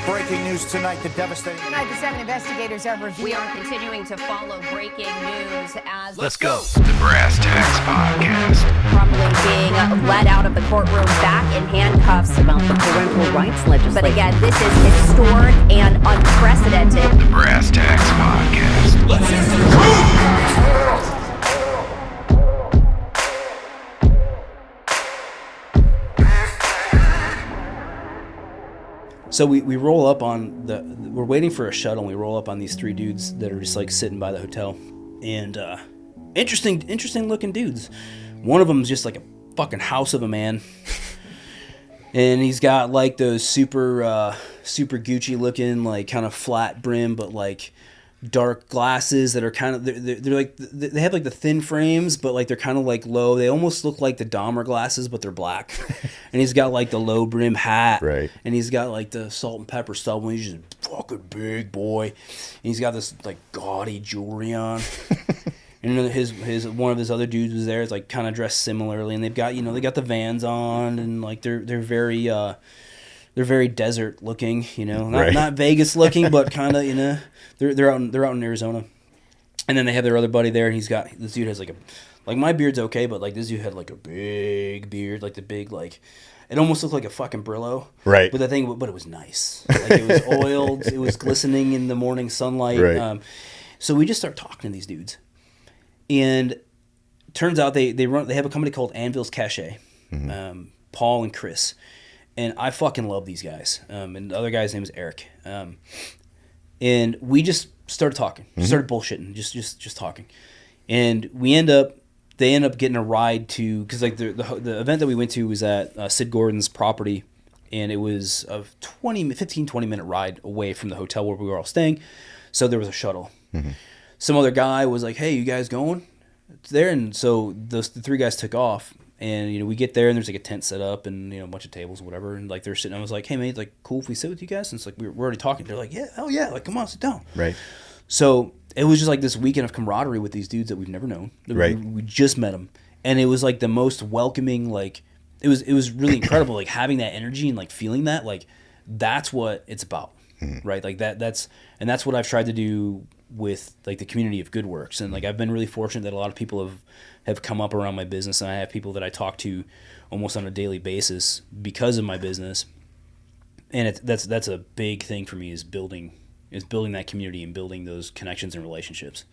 Breaking news tonight, the devastating... Tonight, the 7 investigators are reviewing... We are continuing to follow breaking news as... Let's go. The Brass Tacks Podcast. Crumbling being led out of the courtroom back in handcuffs about the parental rights legislation. But again, this is historic and unprecedented. The Brass Tacks Podcast. Let's hear some truth! So we roll up on we're waiting for a shuttle, and we roll up on these three dudes that are just like sitting by the hotel, and interesting looking dudes. One of them's just like a fucking house of a man, and he's got like those super Gucci looking, like kind of flat brim, but like dark glasses that are kind of they're like they have like the thin frames, but like they're kind of like low. They almost look like the Dahmer glasses, but they're black. And he's got like the low brim hat, right? And he's got like the salt and pepper stubble. He's just a fucking big boy. And he's got this like gaudy jewelry on. And his one of his other dudes was there. It's like kind of dressed similarly, and they've got they got the Vans on, and like they're very desert looking, not Vegas looking, but kind of they're out in Arizona. And then they have their other buddy there, and this dude has like my beard's okay, but like this dude had like a big beard, like the big like it almost looked like a fucking Brillo, right? But it was nice, like it was oiled, it was glistening in the morning sunlight. Right. So we just start talking to these dudes, and turns out they have a company called Anvil's Cache, Paul and Chris. And I fucking love these guys. And the other guy's name is Eric. And we just started talking. Started bullshitting. Just talking. And they end up getting a ride to, because like the event that we went to was at Sid Gordon's property, and it was a 15-20 minute ride away from the hotel where we were all staying. So there was a shuttle. Some other guy was like, "Hey, you guys going?" It's there, and so the three guys took off. And we get there, and there's like a tent set up, and a bunch of tables, and whatever. And like they're sitting, I was like, "Hey man, like cool if we sit with you guys?" And it's like we're already talking. They're like, "Yeah, hell yeah, like come on, sit down." Right. So it was just like this weekend of camaraderie with these dudes that we've never known. Right. We just met them, and it was like the most welcoming. Like it was really incredible. Like having that energy and like feeling that. Like that's what it's about, right? Like that's what I've tried to do with like the community of GOODWERKS. And like I've been really fortunate that a lot of people have come up around my business, and I have people that I talk to almost on a daily basis because of my business. And that's a big thing for me is building that community and building those connections and relationships.